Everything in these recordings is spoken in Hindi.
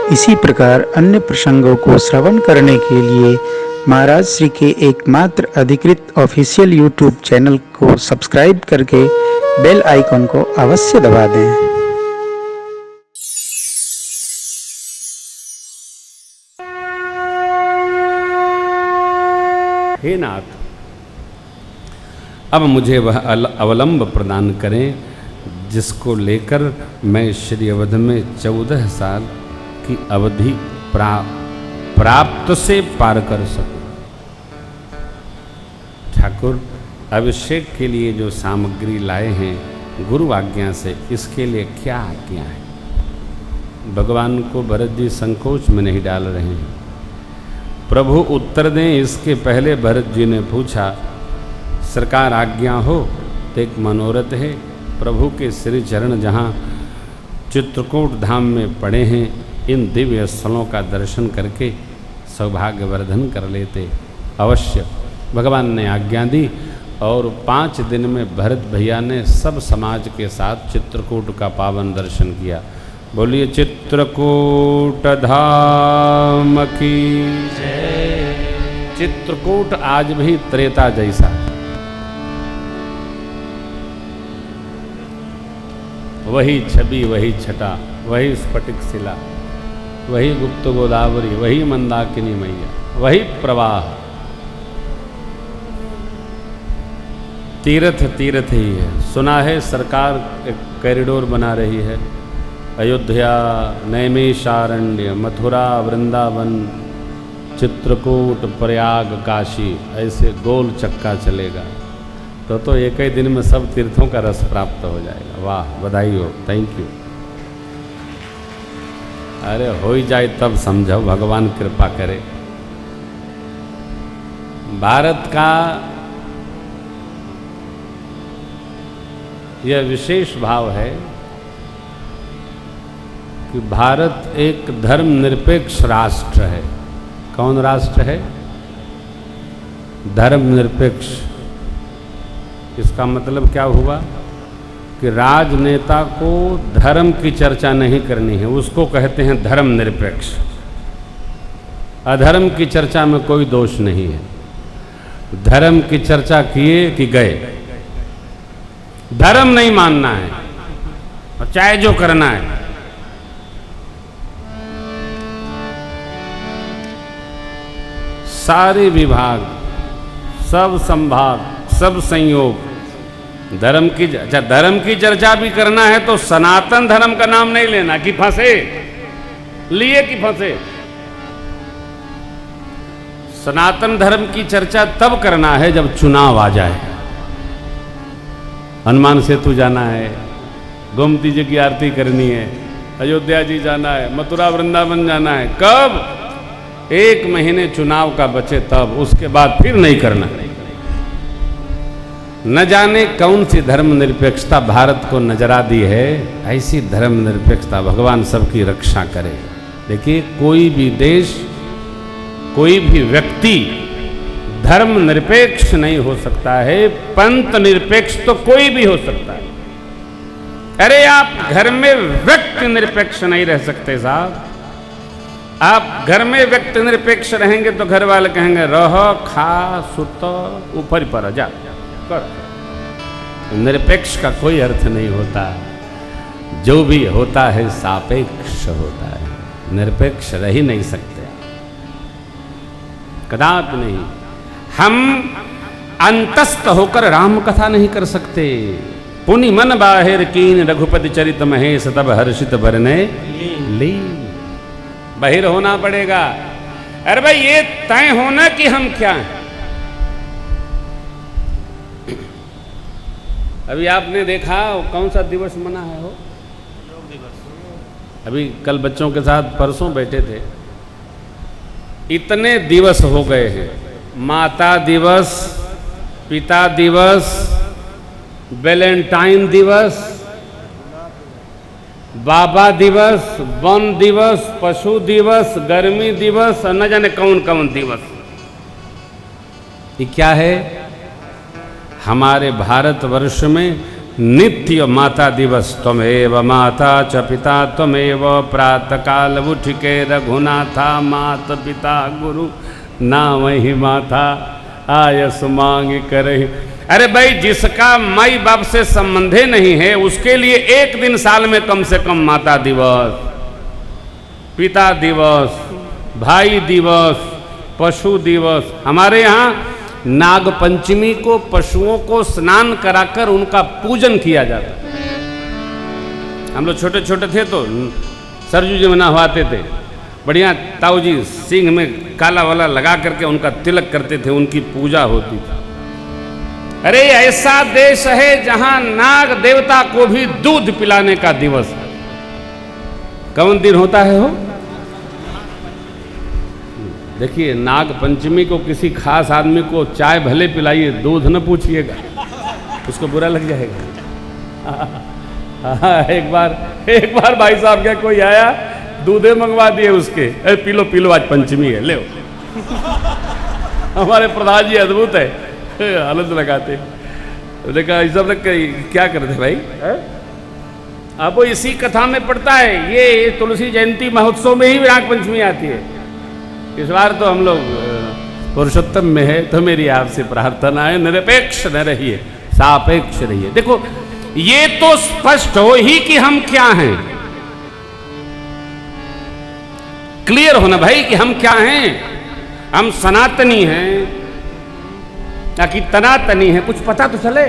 इसी प्रकार अन्य प्रसंगों को श्रवण करने के लिए महाराज श्री के एकमात्र अधिकृत ऑफिशियल यूट्यूब चैनल को सब्सक्राइब करके बेल आइकन को अवश्य दबा दें। हे नाथ, अब मुझे वह अवलंब प्रदान करें जिसको लेकर मैं श्री अवध में 14 साल की अवधि प्राप्त से पार कर सकूं। ठाकुर, अभिषेक के लिए जो सामग्री लाए हैं गुरु आज्ञा से, इसके लिए क्या आज्ञा है? भगवान को भरत जी संकोच में नहीं डाल रहे हैं। प्रभु उत्तर दें इसके पहले भरत जी ने पूछा, सरकार आज्ञा हो तो एक मनोरथ है, प्रभु के श्री चरण जहाँ चित्रकूट धाम में पड़े हैं, इन दिव्य स्थलों का दर्शन करके सौभाग्यवर्धन कर लेते। अवश्य भगवान ने आज्ञा दी और 5 दिन में भरत भैया ने सब समाज के साथ चित्रकूट का पावन दर्शन किया। बोलिए चित्रकूट धाम की जय। चित्रकूट आज भी त्रेता जैसा है, वही छवि, वही छटा, वही स्फटिक शिला, वही गुप्त गोदावरी, वही मंदाकिनी मैया, वही प्रवाह। तीर्थ तीर्थ ही है। सुना है सरकार एक कॉरिडोर बना रही है, अयोध्या, नैमिषारण्य, मथुरा, वृंदावन, चित्रकूट, प्रयाग, काशी, ऐसे गोल चक्का चलेगा तो एक ही दिन में सब तीर्थों का रस प्राप्त हो जाएगा। वाह, बधाई हो, थैंक यू। अरे हो ही जाए तब समझो, भगवान कृपा करे। भारत का यह विशेष भाव है कि भारत एक धर्मनिरपेक्ष राष्ट्र है। कौन राष्ट्र है? धर्मनिरपेक्ष। इसका मतलब क्या हुआ कि राजनेता को धर्म की चर्चा नहीं करनी है, उसको कहते हैं धर्मनिरपेक्ष। अधर्म की चर्चा में कोई दोष नहीं है। धर्म की चर्चा किए कि गए, धर्म नहीं मानना है और चाहे जो करना है। सारे विभाग, सब संभाग, सब संयोग धर्म की चर्चा भी करना है तो सनातन धर्म का नाम नहीं लेना कि फंसे, लिए कि फंसे। सनातन धर्म की चर्चा तब करना है जब चुनाव आ जाए। हनुमान सेतु जाना है, गोमती जी की आरती करनी है, अयोध्या जी जाना है, मथुरा वृंदावन जाना है। कब? 1 महीने चुनाव का बचे तब, उसके बाद फिर नहीं करना। न जाने कौन सी धर्मनिरपेक्षता भारत को नजरा दी है। ऐसी धर्मनिरपेक्षता भगवान सबकी रक्षा करे। देखिए, कोई भी देश, कोई भी व्यक्ति धर्मनिरपेक्ष नहीं हो सकता है, पंथ निरपेक्ष तो कोई भी हो सकता है। अरे आप घर में व्यक्ति निरपेक्ष नहीं रह सकते साहब। आप घर में व्यक्ति निरपेक्ष रहेंगे तो घर वाले कहेंगे रह, खा, सुत, ऊपर पर जा कर। निरपेक्ष का कोई अर्थ नहीं होता, जो भी होता है सापेक्ष होता है। निरपेक्ष रह ही नहीं सकते, कदापि नहीं। हम अंतस्थ होकर राम कथा नहीं कर सकते। पुनि मन बाहिर कीन रघुपति चरित महेश, तब हर्षित बरने ली। बाहिर होना पड़ेगा। अरे भाई, ये तय होना कि हम क्या हैं। अभी आपने देखा कौन सा दिवस मना है? हो योग दिवस। अभी कल बच्चों के साथ परसों बैठे थे, इतने दिवस हो गए हैं। माता दिवस, पिता दिवस, वैलेंटाइन दिवस, बाबा दिवस, वन दिवस, पशु दिवस, गर्मी दिवस, न जाने कौन कौन दिवस। ये क्या है? हमारे भारतवर्ष में नित्य माता दिवस त्वमेव माता च पिता त्वमेव प्रातः काल उठ के रघुनाथा मात पिता गुरु नाम ही माता आयस मांग करहि। अरे भाई, जिसका माई बाप से संबंधे नहीं है उसके लिए एक दिन साल में कम से कम माता दिवस, पिता दिवस, भाई दिवस, पशु दिवस। हमारे यहाँ नाग पंचमी को पशुओं को स्नान कराकर उनका पूजन किया जाता। हम लोग छोटे छोटे थे तो सरजू जी में नहवाते थे, बढ़िया ताऊ जी सिंह में काला वाला लगा करके उनका तिलक करते थे, उनकी पूजा होती थी। अरे ऐसा देश है जहां नाग देवता को भी दूध पिलाने का दिवस है। कौन दिन होता है हो? देखिए, नाग पंचमी को किसी खास आदमी को चाय भले पिलाइए, दूध न पूछिएगा, उसको बुरा लग जाएगा। एक बार भाई साहब क्या कोई आया, दूधे मंगवा दिए उसके, अरे पी लो आज पंचमी है, ले। हमारे प्रधान जी अद्भुत है, आनंद लगाते। देखा सब लोग क्या करते भाई, अब वो इसी कथा में पड़ता है। ये तुलसी जयंती महोत्सव में ही नाग पंचमी आती है। इस बार तो हम लोग पुरुषोत्तम में है, तो मेरी आपसे प्रार्थना है निरपेक्ष न रहिए, सापेक्ष रहिए। देखो, ये तो स्पष्ट हो ही कि हम क्या हैं, क्लियर होना भाई कि हम क्या हैं। हम सनातनी हैं या कि तनातनी हैं, कुछ पता तो चले।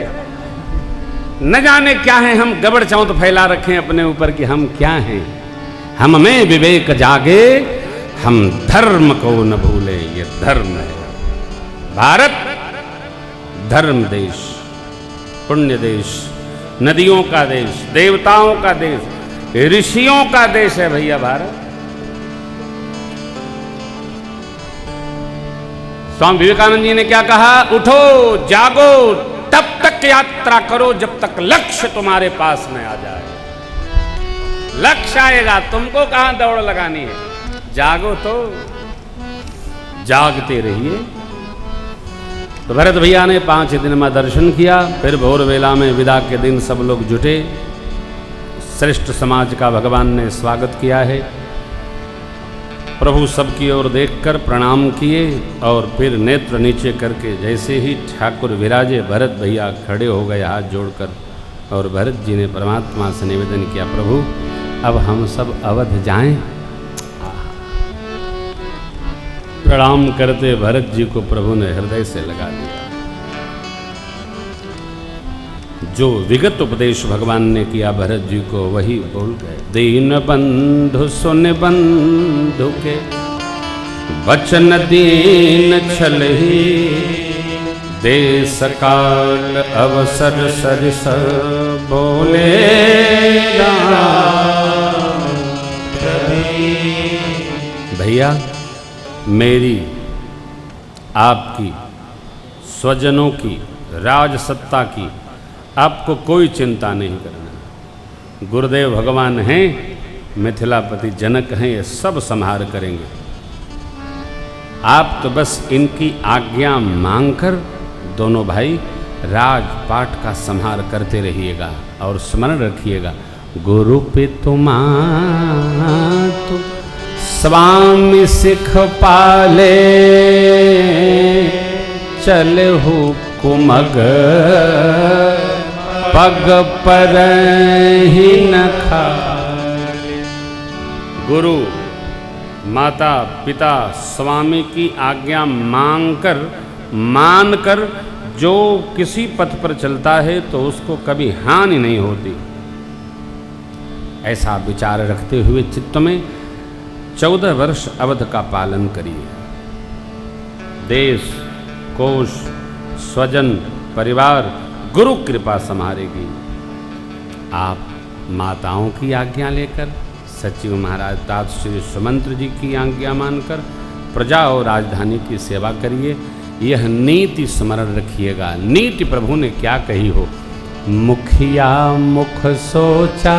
न जाने क्या है, हम गबड़ चाँव तो फैला रखें अपने ऊपर कि हम क्या हैं। हम में विवेक जागे, हम धर्म को न भूले, ये धर्म है। भारत धर्म देश, पुण्य देश, नदियों का देश, देवताओं का देश, ऋषियों का देश है भैया भारत। स्वामी विवेकानंद जी ने क्या कहा, उठो जागो तब तक यात्रा करो जब तक लक्ष्य तुम्हारे पास न आ जाए। लक्ष्य आएगा, तुमको कहां दौड़ लगानी है, जागो तो जागते रहिए। तो भरत भैया ने 5 दिन में दर्शन किया, फिर भोर वेला में विदा के दिन सब लोग जुटे। श्रेष्ठ समाज का भगवान ने स्वागत किया है। प्रभु सबकी ओर देखकर प्रणाम किए और फिर नेत्र नीचे करके जैसे ही ठाकुर विराजे, भरत भैया खड़े हो गए हाथ जोड़कर, और भरत जी ने परमात्मा से निवेदन किया, प्रभु अब हम सब अवध जाएं। प्रणाम करते भरत जी को प्रभु ने हृदय से लगा दिया। जो विगत उपदेश भगवान ने किया भरत जी को, वही बोल गए। दीन बंधु सुन बंधु के वचन दीन छलहि, देश काल अवसर सरिस बोले भैया, मेरी आपकी स्वजनों की राज सत्ता की आपको कोई चिंता नहीं करना। गुरुदेव भगवान हैं, मिथिलापति जनक हैं, ये सब संहार करेंगे। आप तो बस इनकी आज्ञा मांगकर दोनों भाई राजपाट का संहार करते रहिएगा। और स्मरण रखिएगा, गुरु पे तुम स्वामी सिख पाले, चलहु कुमग पग पर ही न खाले। गुरु माता पिता स्वामी की आज्ञा मानकर जो किसी पथ पर चलता है तो उसको कभी हानि नहीं होती। ऐसा विचार रखते हुए चित्त में 14 वर्ष अवध का पालन करिए। देश, कोश, स्वजन, परिवार गुरु कृपा संहारेगी। आप माताओं की आज्ञा लेकर, सचिव महाराज तात श्री सुमंत्र जी की आज्ञा मानकर प्रजा और राजधानी की सेवा करिए। यह नीति स्मरण रखिएगा। नीति प्रभु ने क्या कही हो, मुखिया मुख सोचा,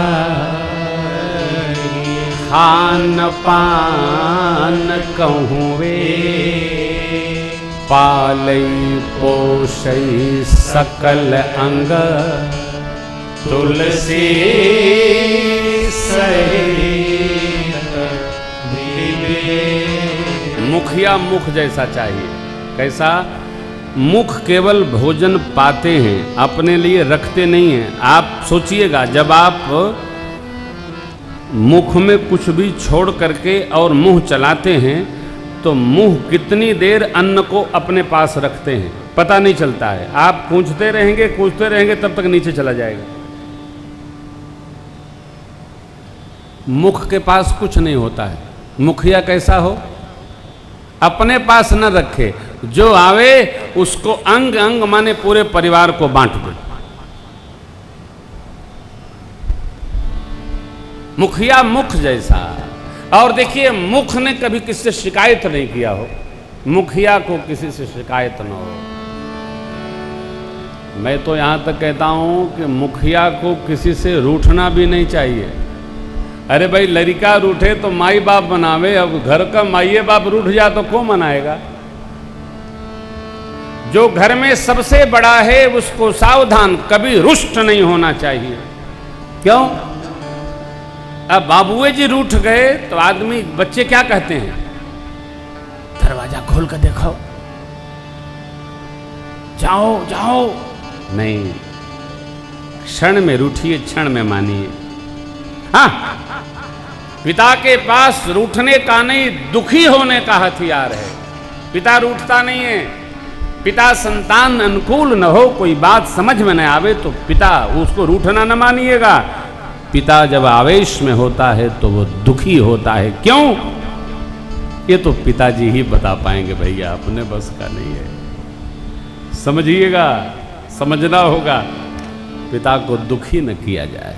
खान पान कहूँवे, पालई पोषई सकल अंग, तुलसी मुखिया मुख जैसा चाहिए। कैसा? मुख केवल भोजन पाते हैं, अपने लिए रखते नहीं हैं। आप सोचिएगा, जब आप मुख में कुछ भी छोड़ करके और मुंह चलाते हैं तो मुंह कितनी देर अन्न को अपने पास रखते हैं पता नहीं चलता है। आप पूछते रहेंगे तब तक नीचे चला जाएगा। मुख के पास कुछ नहीं होता है। मुखिया कैसा हो? अपने पास न रखे, जो आवे उसको अंग अंग माने पूरे परिवार को बांट दे। मुखिया मुख जैसा। और देखिए, मुख ने कभी किसी से शिकायत नहीं किया हो, मुखिया को किसी से शिकायत न हो। मैं तो यहां तक कहता हूं कि मुखिया को किसी से रूठना भी नहीं चाहिए। अरे भाई, लड़का रूठे तो माई बाप मनावे, अब घर का माई बाप रूठ जाए तो कौन मनाएगा? जो घर में सबसे बड़ा है उसको सावधान, कभी रुष्ट नहीं होना चाहिए। क्यों? अब बाबूए जी रूठ गए तो आदमी, बच्चे क्या कहते हैं? दरवाजा खोल कर देखो, जाओ जाओ। नहीं, क्षण में रूठिए, क्षण में मानिए। हाँ, पिता के पास रूठने का नहीं, दुखी होने का हथियार है। पिता रूठता नहीं है। पिता संतान अनुकूल न हो, कोई बात समझ में न आवे तो पिता उसको रूठना न मानिएगा। पिता जब आवेश में होता है तो वो दुखी होता है। क्यों? ये तो पिताजी ही बता पाएंगे भैया, अपने बस का नहीं है। समझिएगा, समझना होगा, पिता को दुखी न किया जाए।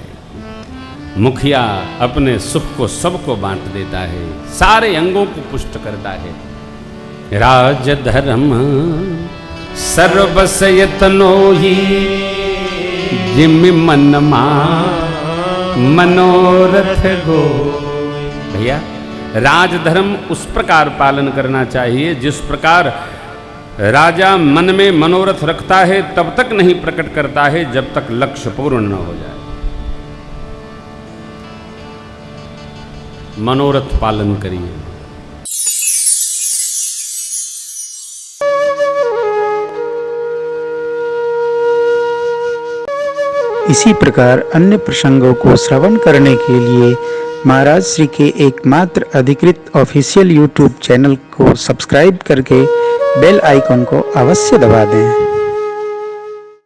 मुखिया अपने सुख को सबको बांट देता है, सारे अंगों को पुष्ट करता है। राज धर्म सर्वस यत्नो ही जिम मन मा मनोरथ गो। भैया, राजधर्म उस प्रकार पालन करना चाहिए जिस प्रकार राजा मन में मनोरथ रखता है, तब तक नहीं प्रकट करता है जब तक लक्ष्य पूर्ण न हो जाए। मनोरथ पालन करिए। इसी प्रकार अन्य प्रसंगों को श्रवण करने के लिए महाराज श्री के एकमात्र अधिकृत ऑफिशियल यूट्यूब चैनल को सब्सक्राइब करके बेल आइकन को अवश्य दबा दें।